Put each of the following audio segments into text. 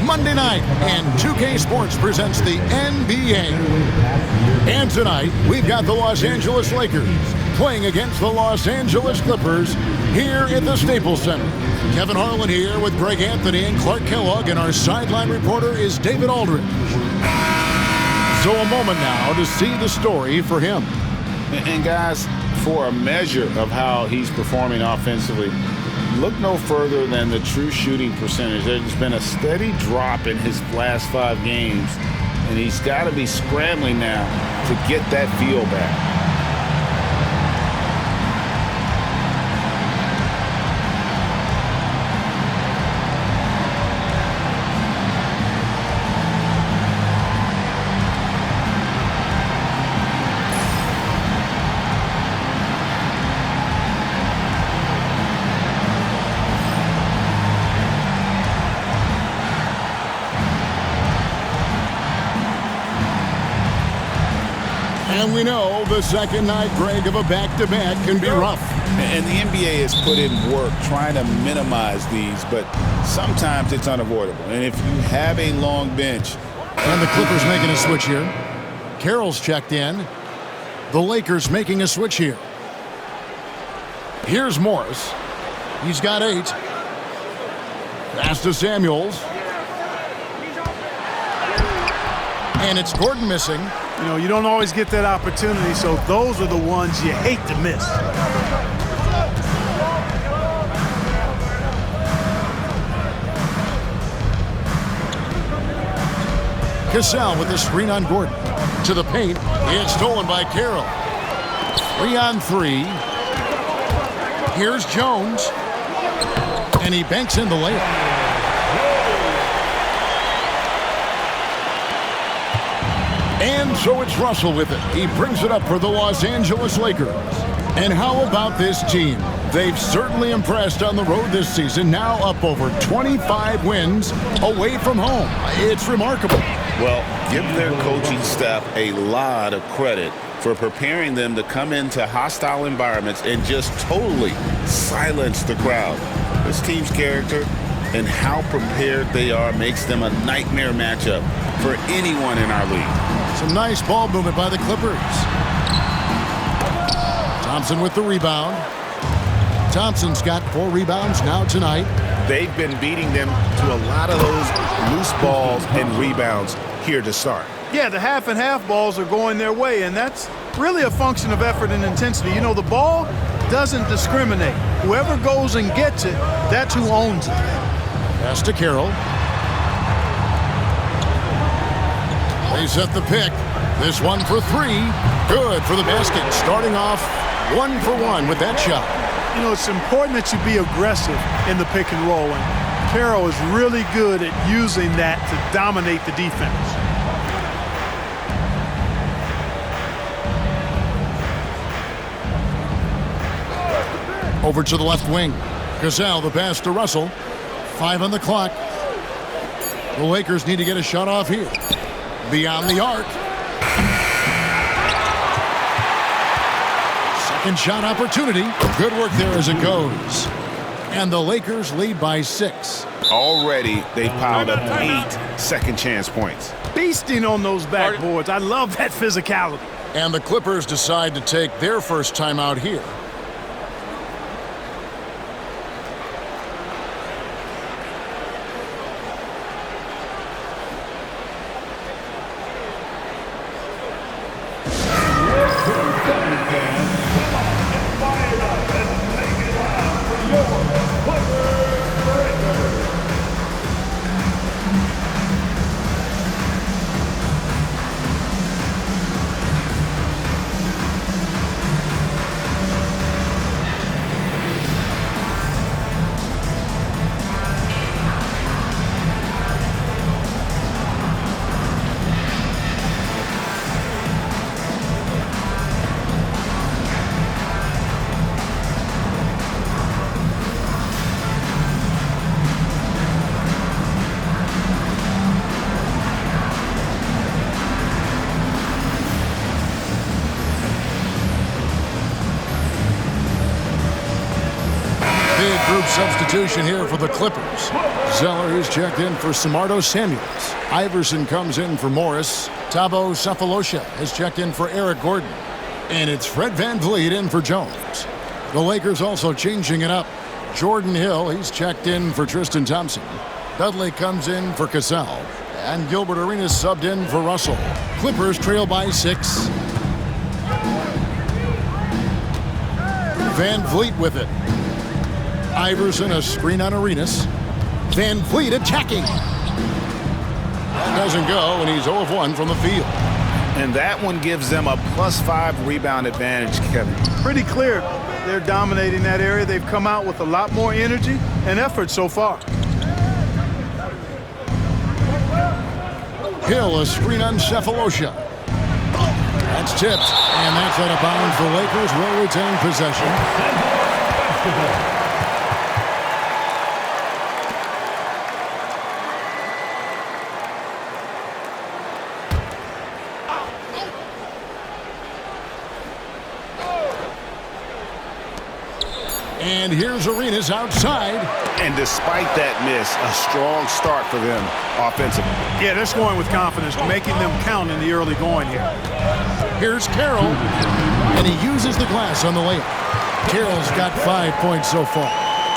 Monday night, and 2K Sports presents the NBA. And tonight, we've got the Los Angeles Lakers playing against the Los Angeles Clippers here at the Staples Center. Kevin Harlan here with Greg Anthony and Clark Kellogg, and our sideline reporter is David Aldridge. So a moment now to see the story for him. And guys, for a measure of how he's performing offensively, look no further than the true shooting percentage. There's been a steady drop in his last 5 games, and he's got to be scrambling now to get that feel back. And we know the second night, Greg, of a back-to-back can be rough. And the NBA has put in work trying to minimize these, but sometimes it's unavoidable. And if you have a long bench. And the Clippers making a switch here. Carroll's checked in. The Lakers making a switch here. Here's Morris. He's got 8. Pass to Samuels. And it's Gordon missing. You know, you don't always get that opportunity, so those are the ones you hate to miss. Cassell with the screen on Gordon. To the paint. It's stolen by Carroll. 3-on-3. Here's Jones. And he banks in the layup. And so it's Russell with it. He brings it up for the Los Angeles Lakers. And how about this team? They've certainly impressed on the road this season, now up over 25 wins away from home. It's remarkable. Well, give their coaching staff a lot of credit for preparing them to come into hostile environments and just totally silence the crowd. This team's character and how prepared they are makes them a nightmare matchup for anyone in our league. Some nice ball movement by the Clippers. Thompson with the rebound. Thompson's got 4 rebounds now tonight. They've been beating them to a lot of those loose balls and rebounds here to start. Yeah, the half and half balls are going their way, and that's really a function of effort and intensity. You know, the ball doesn't discriminate. Whoever goes and gets it, that's who owns it. Pass to Carroll. They set the pick. This one for 3. Good for the basket. Starting off 1 for 1 with that shot. You know, it's important that you be aggressive in the pick and roll, and Carroll is really good at using that to dominate the defense. Over to the left wing. Cassell, the pass to Russell. 5 on the clock. The Lakers need to get a shot off here. Beyond the arc. Second shot opportunity. Good work there as it goes. And the Lakers lead by 6. Already, they've piled up 8 second chance points. Feasting on those backboards. I love that physicality. And the Clippers decide to take their first time out here. substitution here for the Clippers. Zeller, who's checked in for Samardo Samuels. Iverson comes in for Morris. Thabo Sefolosha has checked in for Eric Gordon. And it's Fred VanVleet in for Jones. The Lakers also changing it up. Jordan Hill, he's checked in for Tristan Thompson. Dudley comes in for Cassell. And Gilbert Arenas subbed in for Russell. Clippers trail by 6. VanVleet with it. Iverson, a screen on Arenas. VanVleet attacking. That doesn't go, and he's 0 of 1 from the field. And that one gives them a +5 rebound advantage, Kevin. Pretty clear they're dominating that area. They've come out with a lot more energy and effort so far. Hill, a screen on Sefolosha. That's tipped, and that's out of bounds. The Lakers will retain possession. And here's Arenas outside. And despite that miss, a strong start for them offensively. Yeah, they're scoring with confidence, making them count in the early going here. Here's Carroll, and he uses the glass on the layup. Carroll's got 5 points so far.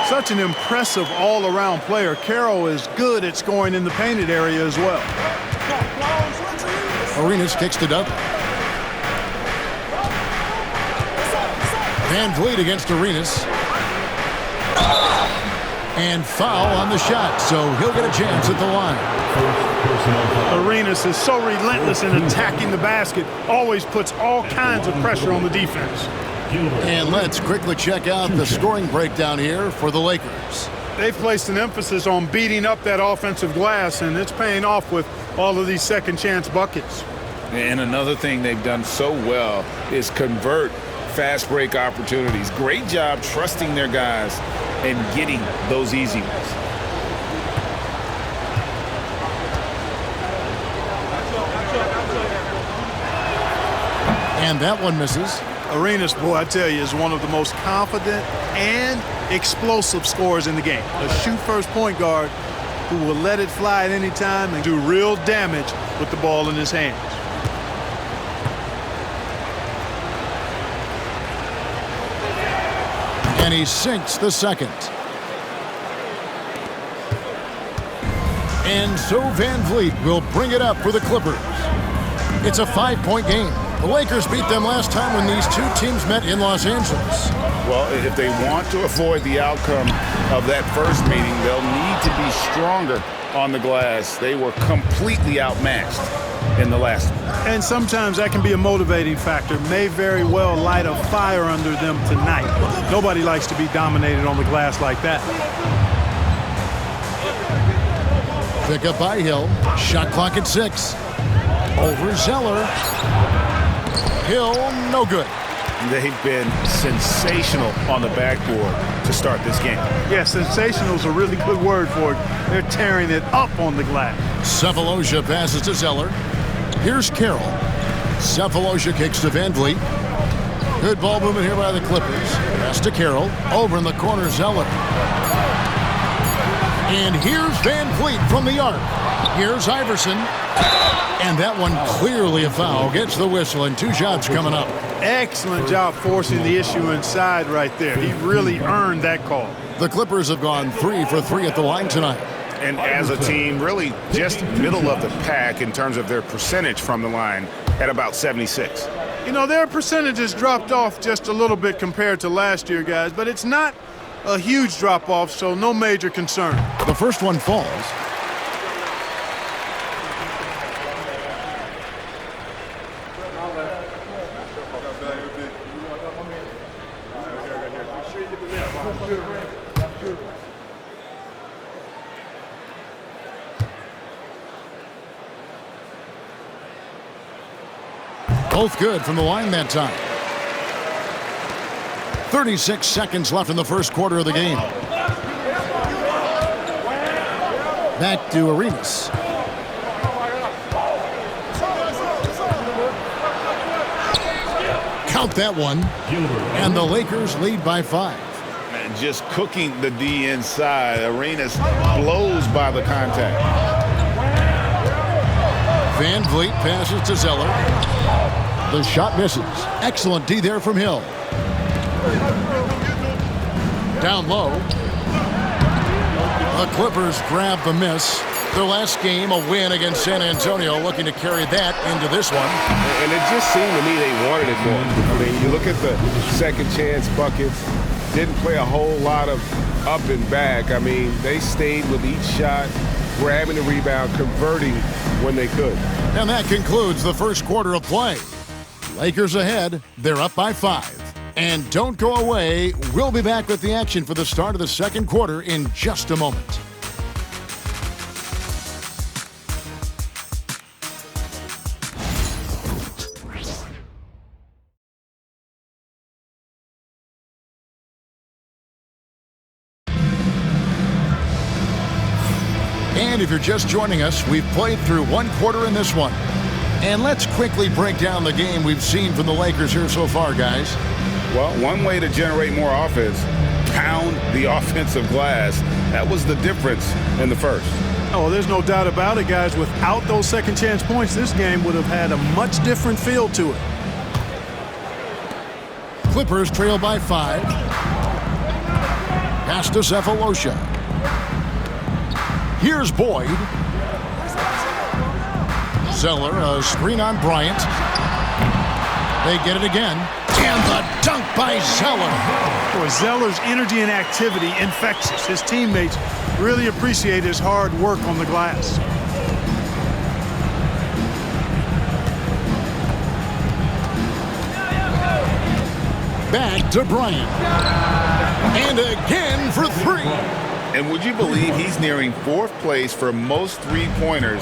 Such an impressive all-around player. Carroll is good at scoring in the painted area as well. Arenas kicks to Dudley. VanVleet against Arenas. And foul on the shot, so he'll get a chance at the line. Arenas is so relentless in attacking the basket, always puts all kinds of pressure on the defense. And let's quickly check out the scoring breakdown here for the Lakers. They've placed an emphasis on beating up that offensive glass, and it's paying off with all of these second-chance buckets. And another thing they've done so well is convert fast break opportunities. Great job trusting their guys and getting those easy ones. And that one misses. Arenas, boy, I tell you, is one of the most confident and explosive scorers in the game. A shoot-first point guard who will let it fly at any time and do real damage with the ball in his hands. And he sinks the second. And so VanVleet will bring it up for the Clippers. It's a 5-point game. The Lakers beat them last time when these two teams met in Los Angeles. Well, if they want to avoid the outcome of that first meeting, they'll need to be stronger on the glass. They were completely outmatched in the last one. And sometimes that can be a motivating factor. May very well light a fire under them tonight. Nobody likes to be dominated on the glass like that. Pick up by Hill. Shot clock at 6. Over Zeller. Hill, no good. They've been sensational on the backboard to start this game. Yeah, sensational is a really good word for it. They're tearing it up on the glass. Sefolosha passes to Zeller. Here's Carroll. Sefolosha kicks to VanVleet. Good ball movement here by the Clippers. Pass to Carroll. Over in the corner, Zeller. And here's VanVleet from the arc. Here's Iverson. And that one clearly a foul. Gets the whistle, and 2 shots coming up. Excellent job forcing the issue inside right there. He really earned that call. The Clippers have gone 3 for 3 at the line tonight. And as a team, really just middle of the pack in terms of their percentage from the line at about 76. You know, their percentages dropped off just a little bit compared to last year, guys, but it's not a huge drop-off, so no major concern. The first one falls. Both good from the line that time. 36 seconds left in the first quarter of the game. Back to Arenas. Count that one. And the Lakers lead by 5. Durant just cooking the D inside. Arenas blows by the contact. Van Vliet passes to Zeller. The shot misses. Excellent D there from Hill. Down low. The Clippers grab the miss. Their last game, a win against San Antonio, looking to carry that into this one. And it just seemed to me they wanted it more. I mean, you look at the second chance buckets, didn't play a whole lot of up and back. I mean, they stayed with each shot, grabbing the rebound, converting when they could. And that concludes the first quarter of play. Lakers ahead. They're up by 5. And don't go away. We'll be back with the action for the start of the second quarter in just a moment. And if you're just joining us, we've played through one quarter in this one. And let's quickly break down the game we've seen from the Lakers here so far, guys. Well, one way to generate more offense, pound the offensive glass. That was the difference in the first. Oh, there's no doubt about it, guys. Without those second chance points, this game would have had a much different feel to it. Clippers trail by 5. Pass to Sefolosha. Here's Boyd. Zeller, a screen on Bryant. They get it again. And the dunk by Zeller. Boy, Zeller's energy and activity infectious. His teammates really appreciate his hard work on the glass. Back to Bryant. And again for 3. And would you believe he's nearing 4th place for most three-pointers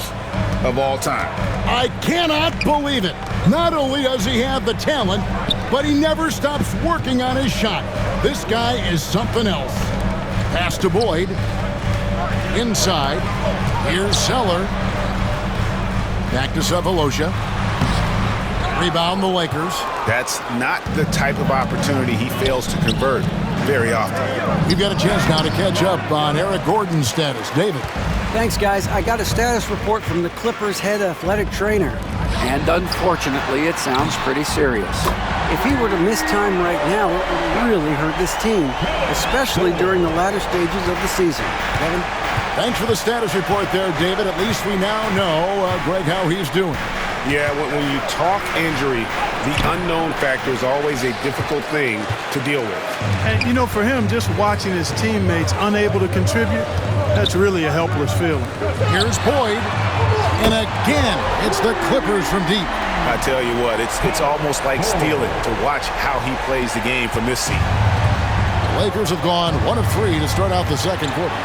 of all time? I cannot believe it. Not only does he have the talent, but he never stops working on his shot. This guy is something else. Pass to Boyd. Inside. Here's Zeller. Back to Sefolosha. Rebound the Lakers. That's not the type of opportunity he fails to convert very often. We've got a chance now to catch up on Eric Gordon's status. David. Thanks, guys. I got a status report from the Clippers' head athletic trainer. And unfortunately, it sounds pretty serious. If he were to miss time right now, it would really hurt this team, especially during the latter stages of the season. Kevin? Thanks for the status report there, David. At least we now know, Greg, how he's doing. Yeah, when you talk injury, the unknown factor is always a difficult thing to deal with. And, you know, for him, just watching his teammates unable to contribute, that's really a helpless feeling. Here's Boyd. And again, it's the Clippers from deep. I tell you what, it's almost like stealing to watch how he plays the game from this seat. The Lakers have gone 1 of 3 to start out the second quarter.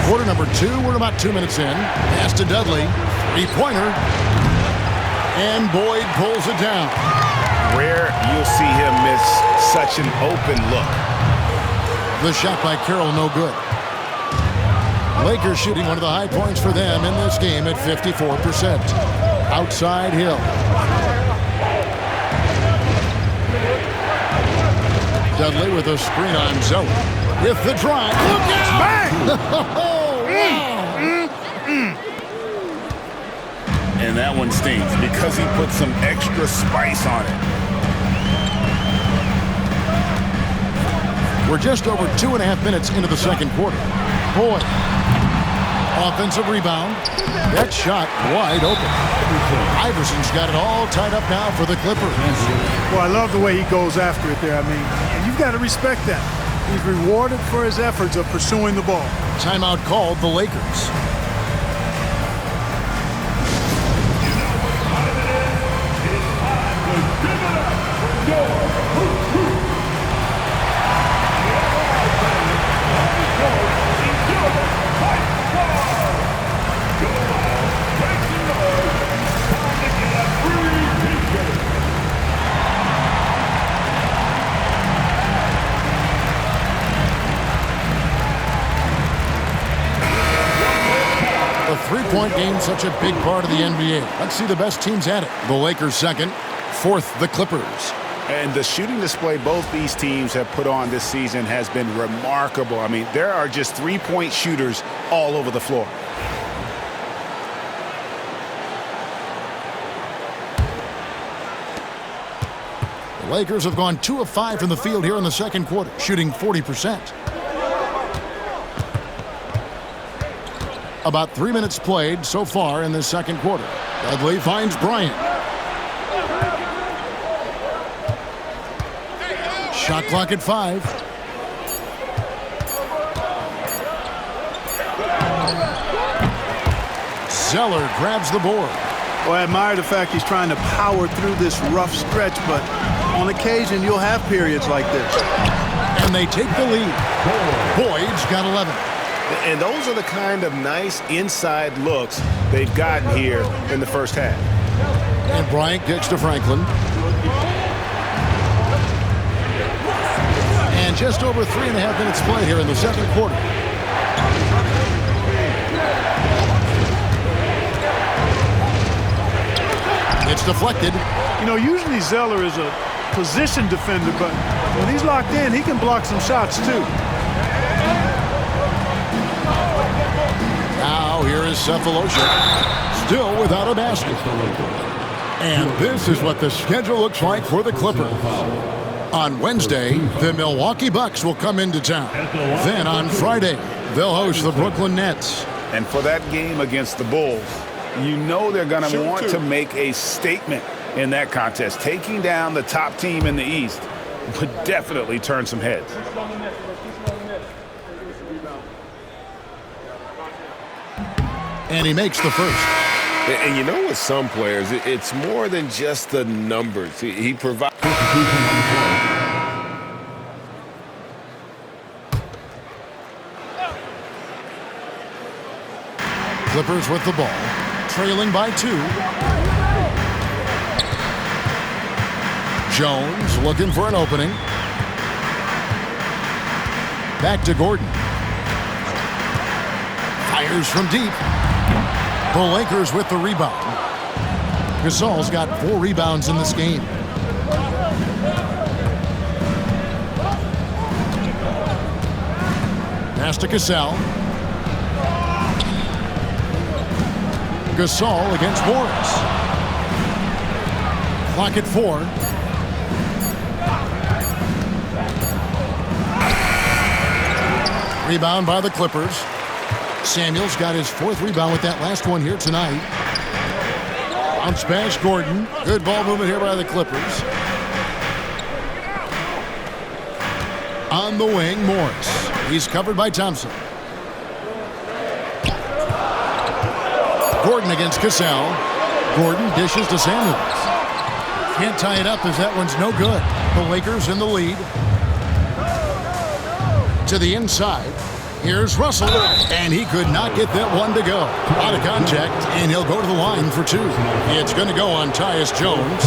Quarter number 2, we're about 2 minutes in. Pass to Dudley. 3-pointer. And Boyd pulls it down. Rare you'll see him miss such an open look. The shot by Carroll, no good. Lakers shooting one of the high points for them in this game at 54%. Outside Hill. Dudley with a screen on Zeller. With the drive. Look out! Bang! And that one stings because he put some extra spice on it. We're just over 2.5 minutes into the second quarter. Boyd. Offensive rebound. That shot wide open. Iverson's got it all tied up now for the Clippers. Well, I love the way he goes after it there. I mean, you've got to respect that. He's rewarded for his efforts of pursuing the ball. Timeout called the Lakers. The three-point game, such a big part of the NBA. Let's see the best teams at it. The Lakers second, 4th the Clippers. And the shooting display both these teams have put on this season has been remarkable. I mean, there are just three-point shooters all over the floor. The Lakers have gone 2 of 5 from the field here in the second quarter, shooting 40%. About 3 minutes played so far in this second quarter. Dudley finds Bryant. Shot clock at 5. Zeller grabs the board. Well, I admire the fact he's trying to power through this rough stretch, but on occasion you'll have periods like this. And they take the lead. Boyd's got 11. And those are the kind of nice inside looks they've gotten here in the first half. And Bryant kicks to Franklin. And just over 3.5 minutes played here in the second quarter. It's deflected. You know, usually Zeller is a position defender, but when he's locked in, he can block some shots too. Now here is Cephalosha, still without a basket. And this is what the schedule looks like for the Clippers. On Wednesday, the Milwaukee Bucks will come into town. Then on Friday, they'll host the Brooklyn Nets. And for that game against the Bulls, you know they're going to want to make a statement in that contest. Taking down the top team in the East would definitely turn some heads. And he makes the first. And you know, with some players, it's more than just the numbers. He provides. Clippers with the ball, trailing by 2. Jones looking for an opening. Back to Gordon. Fires from deep. The Lakers with the rebound. Gasol's got 4 rebounds in this game. Pass to Gasol. Gasol against Morris. Clock at 4. Rebound by the Clippers. Samuels got his 4th rebound with that last one here tonight. Bounce pass, Gordon. Good ball movement here by the Clippers. On the wing, Morris. He's covered by Thompson. Gordon against Gasol. Gordon dishes to Samuels. Can't tie it up as that one's no good. The Lakers in the lead. To the inside. Here's Russell, and he could not get that one to go. Out of contact, and he'll go to the line for 2. It's going to go on Tyus Jones.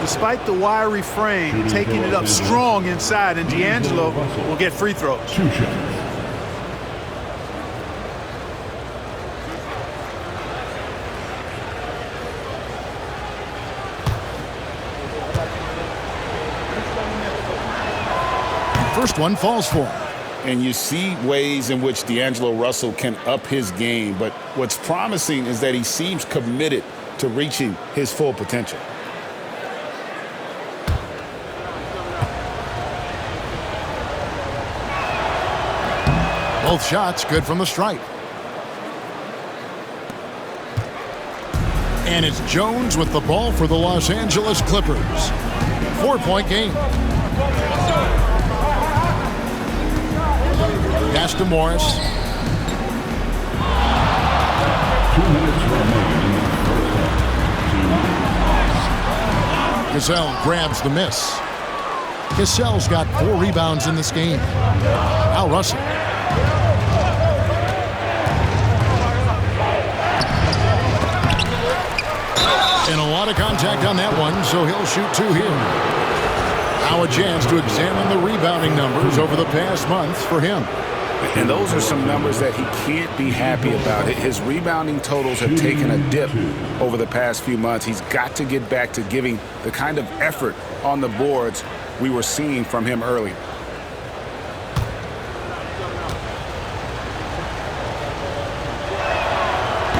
Despite the wiry frame, taking it up strong inside, and D'Angelo will get free throws. First one falls for him. And you see ways in which D'Angelo Russell can up his game, but what's promising is that he seems committed to reaching his full potential. Both shots good from the stripe. And it's Jones with the ball for the Los Angeles Clippers. 4-point game. Pass to Morris. 2 minutes remaining in the first half. Gasol grabs the miss. Gasol's got 4 rebounds in this game. Now Russell. And a lot of contact on that one, so he'll shoot 2 here. Now a chance to examine the rebounding numbers over the past month for him. And those are some numbers that he can't be happy about. His rebounding totals have taken a dip over the past few months. He's got to get back to giving the kind of effort on the boards we were seeing from him earlier.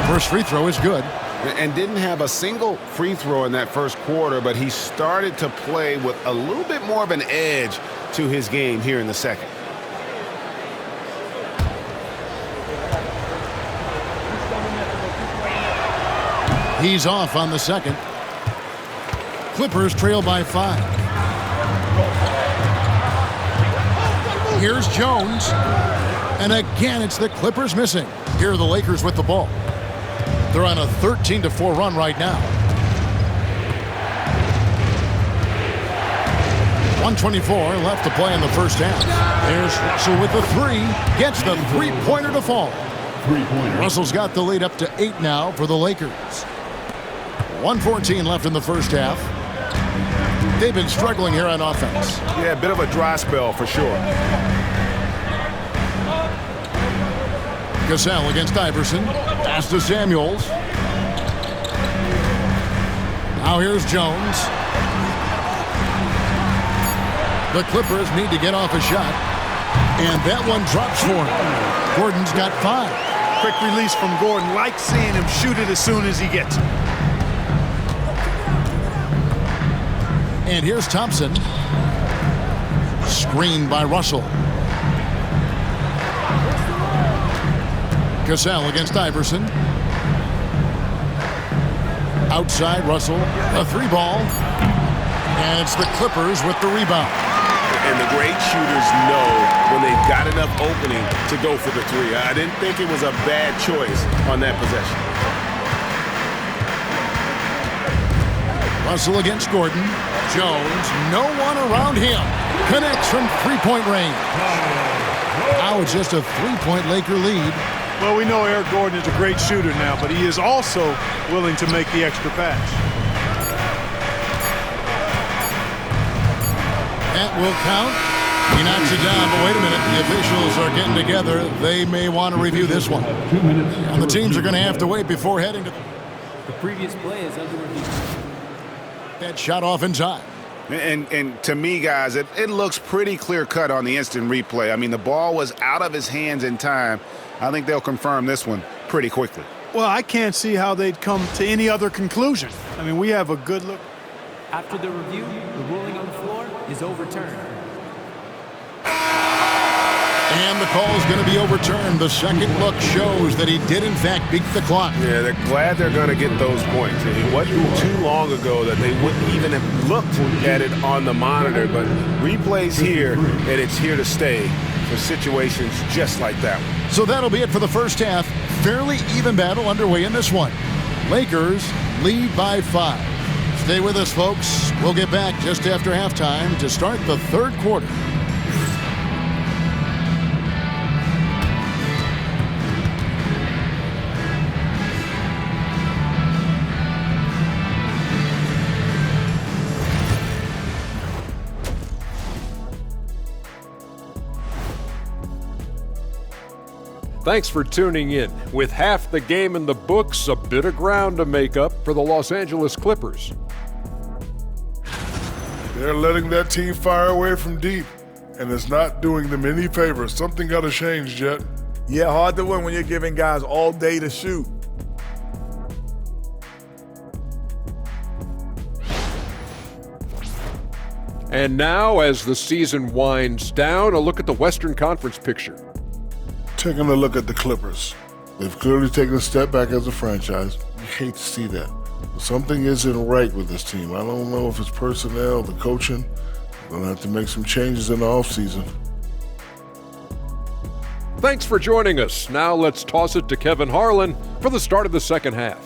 First free throw is good. And didn't have a single free throw in that first quarter, but he started to play with a little bit more of an edge to his game here in the second. He's off on the second. Clippers trail by 5. Here's Jones. And again, it's the Clippers missing. Here are the Lakers with the ball. They're on a 13-4 run right now. 124 left to play in the first half. There's Russell with the 3. Gets the three-pointer to fall. Russell's got the lead up to 8 now for the Lakers. 1:14 left in the first half. They've been struggling here on offense. Yeah, a bit of a dry spell for sure. Gasol against Iverson. Pass to Samuels. Now here's Jones. The Clippers need to get off a shot. And that one drops for him. Gordon's got 5. Quick release from Gordon. Like seeing him shoot it as soon as he gets it. And here's Thompson. Screened by Russell. Gasol against Iverson. Outside Russell. A 3 ball. And it's the Clippers with the rebound. And the great shooters know when they've got enough opening to go for the 3. I didn't think it was a bad choice on that possession. Russell against Gordon. Jones, no one around him. Connects from three-point range. Now it's just a 3-point Laker lead. Well, we know Eric Gordon is a great shooter now, but he is also willing to make the extra pass. That will count. He knocks it down, but wait a minute. The officials are getting together. They may want to review this one. And the teams are going to have to wait before heading to the previous play is under review. That shot off in time. And to me, guys, it looks pretty clear-cut on the instant replay. I mean, the ball was out of his hands in time. I think they'll confirm this one pretty quickly. Well, I can't see how they'd come to any other conclusion. I mean, we have a good look. After the review, the ruling on the floor is overturned. And the call is going to be overturned. The second look shows that he did, in fact, beat the clock. Yeah, they're glad they're going to get those points. It wasn't too long ago that they wouldn't even have looked at it on the monitor, but replays here, and it's here to stay for situations just like that one. So that'll be it for the first half. Fairly even battle underway in this one. Lakers lead by 5. Stay with us, folks. We'll get back just after halftime to start the third quarter. Thanks for tuning in. With half the game in the books, a bit of ground to make up for the Los Angeles Clippers. They're letting that team fire away from deep, and it's not doing them any favors. Something got to change, Jet. Yeah, hard to win when you're giving guys all day to shoot. And now, as the season winds down, a look at the Western Conference picture. Taking a look at the Clippers. They've clearly taken a step back as a franchise. You hate to see that. But something isn't right with this team. I don't know if it's personnel, the coaching. They're going to have to make some changes in the offseason. Thanks for joining us. Now let's toss it to Kevin Harlan for the start of the second half.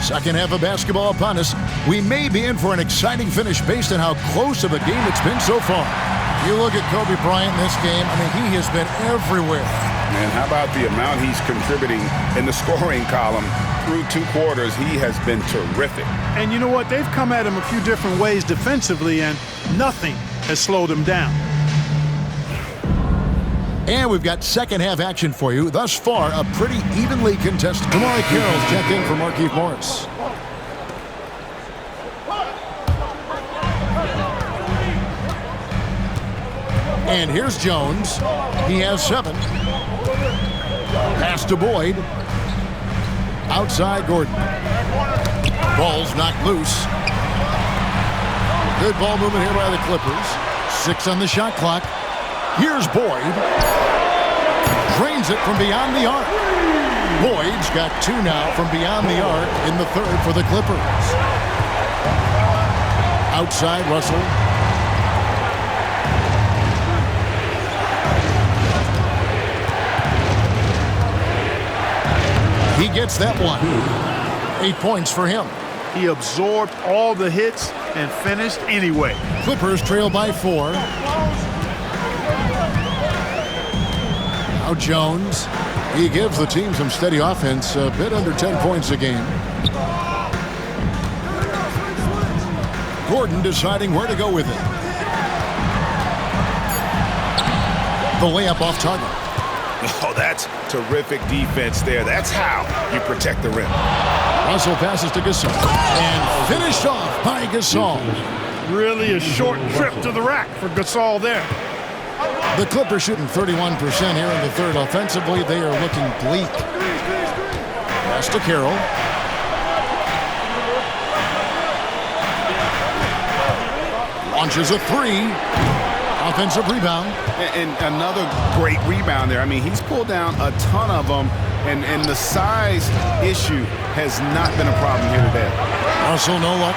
Second half of basketball upon us. We may be in for an exciting finish based on how close of a game it's been so far. You look at Kobe Bryant in this game, I mean, he has been everywhere. And how about the amount he's contributing in the scoring column through 2 quarters? He has been terrific. And you know what? They've come at him a few different ways defensively, and nothing has slowed him down. And we've got second half action for you. Thus far, a pretty evenly contested. Kamari Carroll's checked in for Markieff Morris. And here's Jones. He has 7. Pass to Boyd. Outside Gordon. Ball's knocked loose. Good ball movement here by the Clippers. 6 on the shot clock. Here's Boyd. Drains it from beyond the arc. Boyd's got 2 now from beyond the arc in the third for the Clippers. Outside Russell. He gets that one. 8 points for him. He absorbed all the hits and finished anyway. Clippers trail by 4. Now Jones. He gives the team some steady offense, a bit under 10 points a game. Gordon deciding where to go with it. The layup off target. Oh, that's terrific defense there. That's how you protect the rim. Russell passes to Gasol. And finished off by Gasol. Really a short trip to the rack for Gasol there. The Clippers shooting 31% here in the third. Offensively, they are looking bleak. Pass to Carroll. Launches a 3. Offensive rebound. And another great rebound there. I mean, he's pulled down a ton of them, and the size issue has not been a problem here today. Russell, no luck.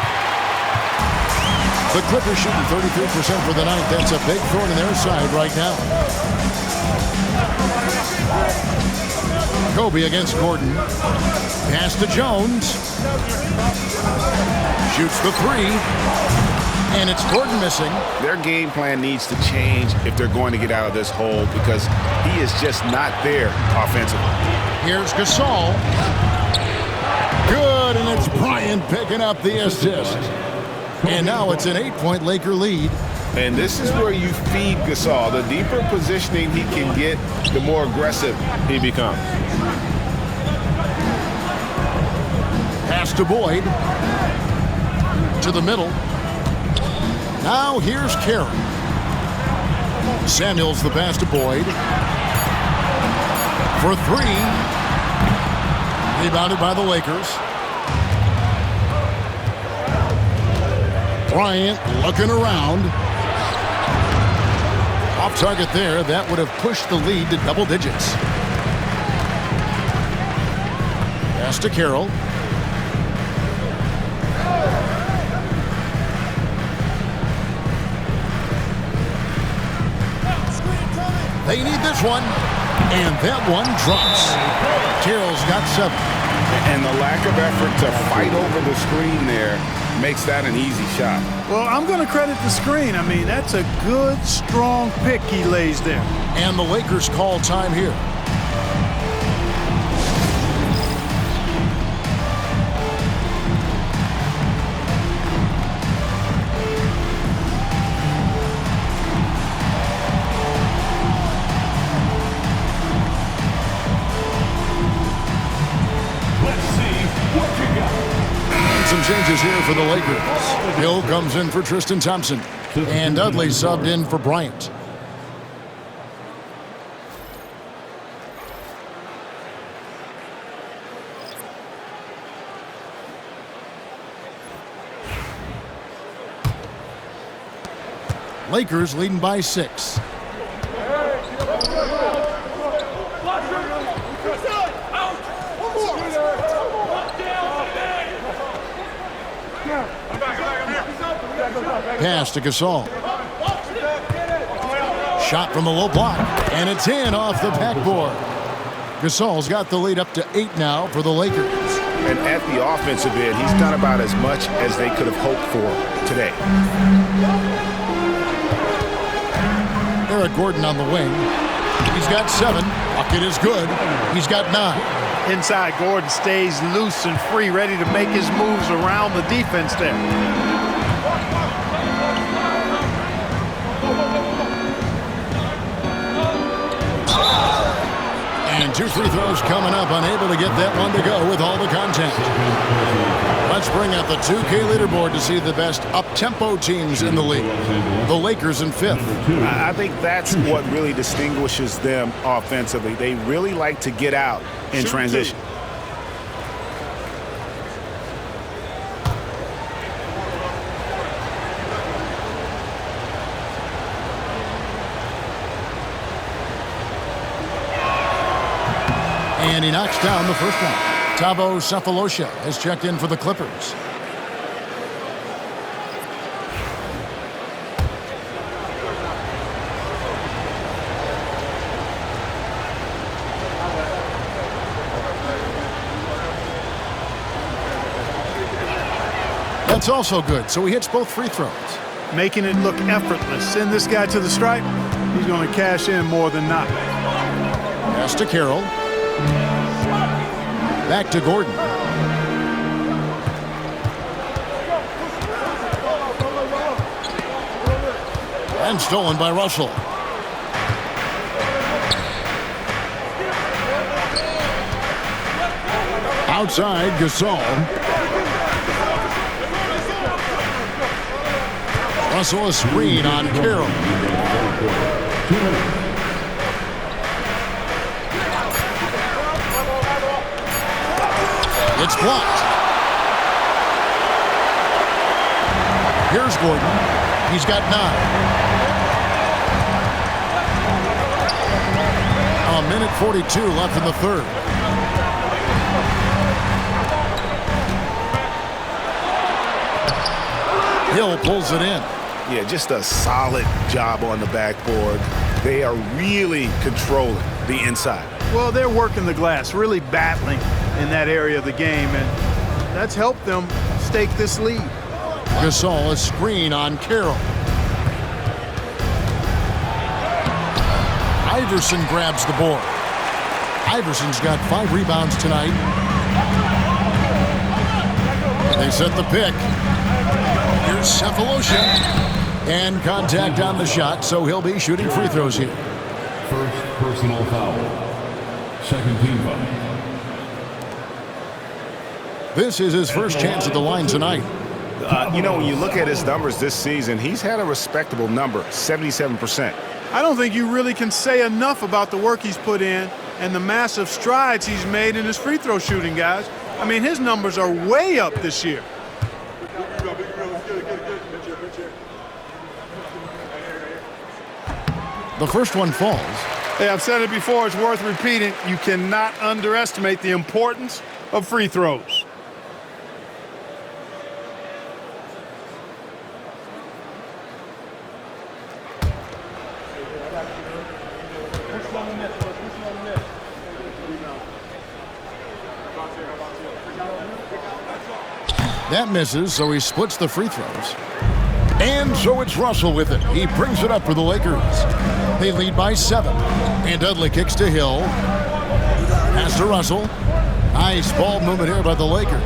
The Clippers shooting 33% for the night. That's a big thorn in their side right now. Kobe against Gordon. Pass to Jones. Shoots the 3. And it's Gordon missing. Their game plan needs to change if they're going to get out of this hole, because he is just not there offensively. Here's Gasol. Good, and it's Bryant picking up the assist. And now it's an 8-point Laker lead. And this is where you feed Gasol. The deeper positioning he can get, the more aggressive he becomes. Pass to Boyd. To the middle. Now here's Carroll. Samuels the pass to Boyd. For 3. Rebounded by the Lakers. Bryant looking around. Off target there. That would have pushed the lead to double digits. Pass to Carroll. They need this one, and that one drops. Carroll's got 7. And the lack of effort to fight over the screen there makes that an easy shot. Well, I'm going to credit the screen. I mean, that's a good, strong pick he lays there. And the Lakers call time here. Changes here for the Lakers. Hill comes in for Tristan Thompson. And Dudley subbed in for Bryant. Lakers leading by 6. Pass to Gasol. Shot from the low block, and it's in off the backboard. Gasol's got the lead up to 8 now for the Lakers. And at the offensive end, he's done about as much as they could have hoped for today. Eric Gordon on the wing. He's got 7. Bucket is good. He's got 9. Inside, Gordon stays loose and free, ready to make his moves around the defense there. And 2 free throws coming up, unable to get that one to go with all the contact. Let's bring out the 2K leaderboard to see the best up-tempo teams in the league. The Lakers in 5th. I think that's what really distinguishes them offensively. They really like to get out in transition. And he knocks down the first one. Thabo Sefolosha has checked in for the Clippers. That's also good, so he hits both free throws. Making it look effortless. Send this guy to the stripe. He's going to cash in more than not. Pass to Carroll. Back to Gordon. And stolen by Russell. Outside, Gasol. Russell a screen on Carroll. It's blocked. Here's Gordon. He's got 9. A minute 42 left in the third. Hill pulls it in. Yeah, just a solid job on the backboard. They are really controlling the inside. Well, they're working the glass, really battling in that area of the game, and that's helped them stake this lead. Gasol a screen on Carroll. Iverson grabs the board. Iverson's got 5 rebounds tonight. They set the pick. Here's Sefolosha. And contact on the shot, so he'll be shooting free throws here. First personal foul. Second team foul. This is his first chance at the line tonight. When you look at his numbers this season, he's had a respectable number, 77%. I don't think you really can say enough about the work he's put in and the massive strides he's made in his free throw shooting, guys. I mean, his numbers are way up this year. The first one falls. Hey, I've said it before, it's worth repeating. You cannot underestimate the importance of free throws. That misses, so he splits the free throws. And so it's Russell with it. He brings it up for the Lakers. They lead by 7. And Dudley kicks to Hill. Pass to Russell. Nice ball movement here by the Lakers.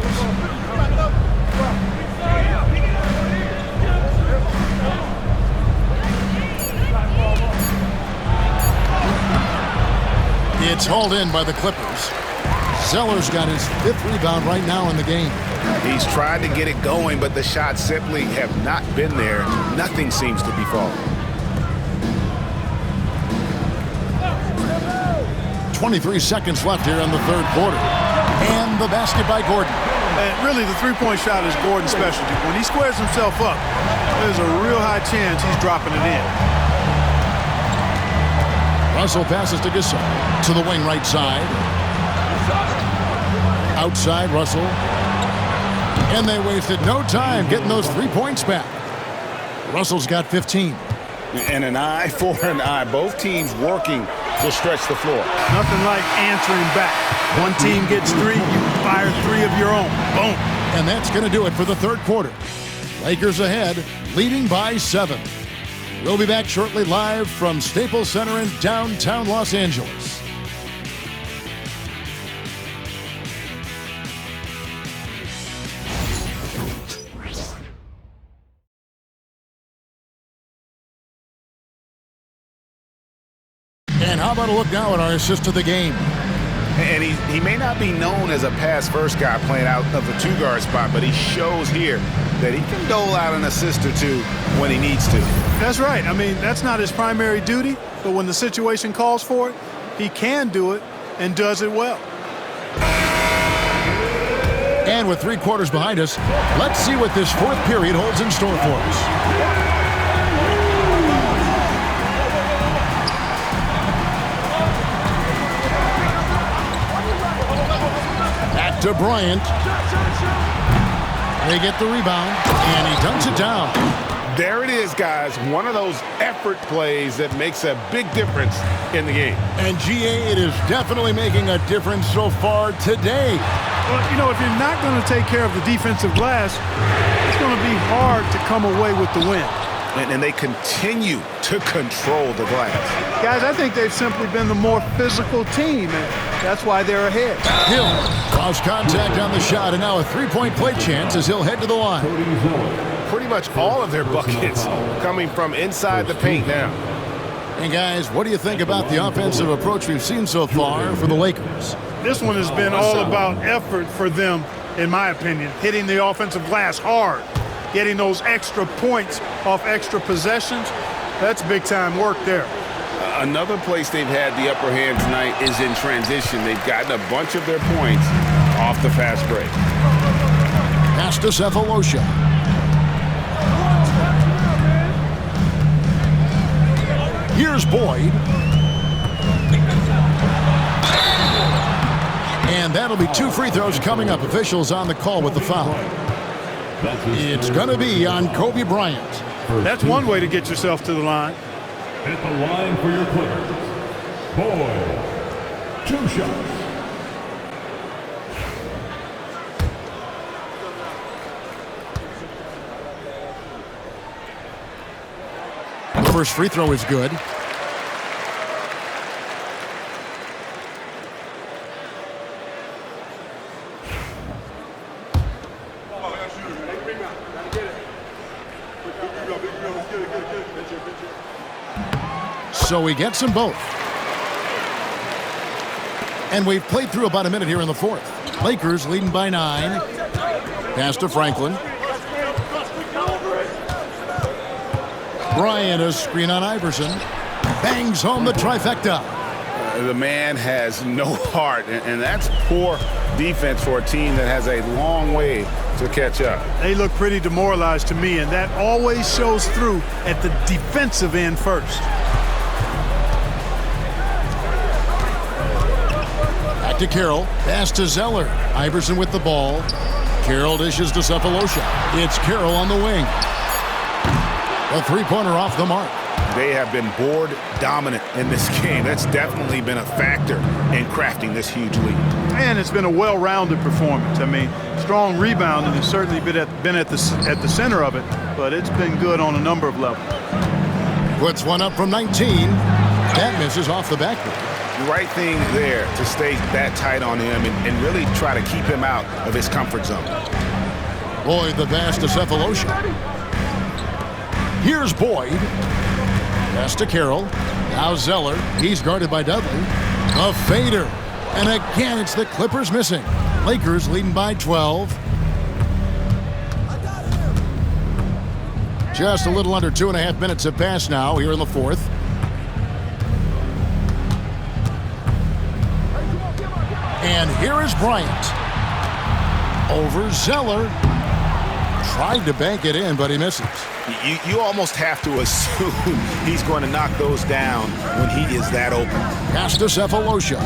It's hauled in by the Clippers. Zeller's got his 5th rebound right now in the game. He's tried to get it going, but the shots simply have not been there. Nothing seems to be falling. 23 seconds left here in the third quarter. And the basket by Gordon. And really, the three-point shot is Gordon's specialty. When he squares himself up, there's a real high chance he's dropping it in. Russell passes to Gasol. To the wing right side. Outside, Russell. And they wasted no time getting those 3 points back. Russell's got 15. And an eye for an eye. Both teams working to stretch the floor. Nothing like answering back. One team gets 3, you fire 3 of your own. Boom. And that's going to do it for the third quarter. Lakers ahead, leading by 7. We'll be back shortly live from Staples Center in downtown Los Angeles. And how about a look now at our assist to the game? And he may not be known as a pass-first guy playing out of the two-guard spot, but he shows here that he can dole out an assist or two when he needs to. That's right. I mean, that's not his primary duty, but when the situation calls for it, he can do it and does it well. And with 3 quarters behind us, let's see what this fourth period holds in store for us. To Bryant. They get the rebound, and he dunks it down. There it is, guys. One of those effort plays that makes a big difference in the game. And GA, it is definitely making a difference so far today. Well, you know, if you're not going to take care of the defensive glass, it's going to be hard to come away with the win. And they continue to control the glass. Guys, I think they've simply been the more physical team, and that's why they're ahead. Hill lost contact on the shot, and now a three-point play chance as he'll head to the line. Pretty much all of their buckets coming from inside the paint now. And guys, what do you think about the offensive approach we've seen so far for the Lakers? This one has been all about effort for them, in my opinion. Hitting the offensive glass hard. Getting those extra points off extra possessions, that's big-time work there. Another place they've had the upper hand tonight is in transition. They've gotten a bunch of their points off the fast break. Pass to Sefolosha. Here's Boyd. And that'll be 2 free throws coming up. Officials on the call with the foul. It's going to be on Kobe Bryant. That's one way to get yourself to the line. At the line for your Clippers, Boyd. 2 shots. The first free throw is good. So he gets them both. And we've played through about a minute here in the fourth. Lakers leading by 9. Pass to Franklin. Bryant, a screen on Iverson. Bangs home the trifecta. The man has no heart, and that's poor defense for a team that has a long way to catch up. They look pretty demoralized to me, and that always shows through at the defensive end first. Back to Carroll. Pass to Zeller. Iverson with the ball. Carroll dishes to Sefolosha. It's Carroll on the wing. A three-pointer off the mark. They have been board dominant in this game. That's definitely been a factor in crafting this huge lead. And it's been a well-rounded performance. I mean, strong rebounding has certainly been at the center of it, but it's been good on a number of levels. Puts one up from 19. That misses off the backboard. The right thing there to stay that tight on him and really try to keep him out of his comfort zone. Boyd the pass to Sefolosha. Here's Boyd. Pass to Carroll. Now Zeller. He's guarded by Dudley. A fader. And again, it's the Clippers missing. Lakers leading by 12. Just a little under 2.5 minutes have passed now here in the fourth. And here is Bryant. Over Zeller. Tried to bank it in, but he misses. You almost have to assume he's going to knock those down when he is that open. Pass to Sefolosha.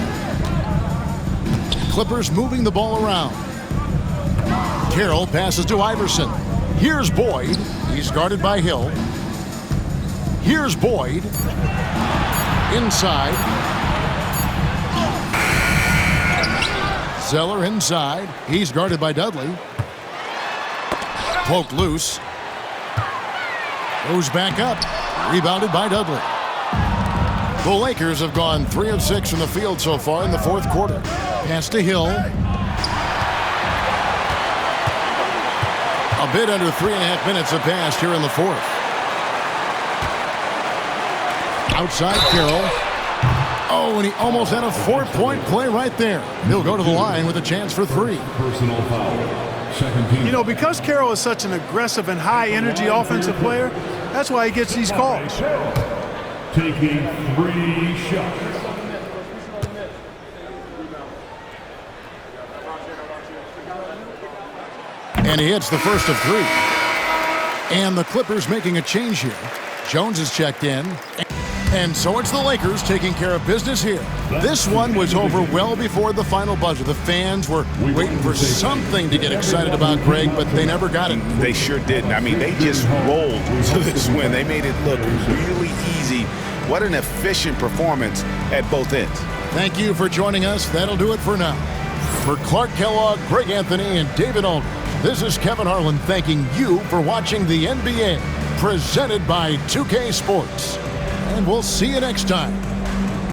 Clippers moving the ball around. Carroll passes to Iverson. Here's Boyd. He's guarded by Hill. Here's Boyd. Inside. Zeller inside. He's guarded by Dudley. Poked loose. Goes back up. Rebounded by Dudley. The Lakers have gone 3 of 6 from the field so far in the fourth quarter. Pass to Hill. A bit under 3.5 minutes have passed here in the fourth. Outside Carroll. Oh, and he almost had a 4-point play right there. He'll go to the line with a chance for 3. Personal foul. Second team. You know, because Carroll is such an aggressive and high-energy offensive player, that's why he gets these calls. Taking 3 shots. And he hits the first of 3. And the Clippers making a change here. Jones is checked in. And so it's the Lakers taking care of business here. This one was over well before the final buzzer. The fans were waiting for something to get excited about, Greg, but they never got it. They sure didn't. I mean, they just rolled to this win. They made it look really easy. What an efficient performance at both ends. Thank you for joining us. That'll do it for now. For Clark Kellogg, Greg Anthony, and David Aldridge, this is Kevin Harlan thanking you for watching the NBA, presented by 2K Sports. And we'll see you next time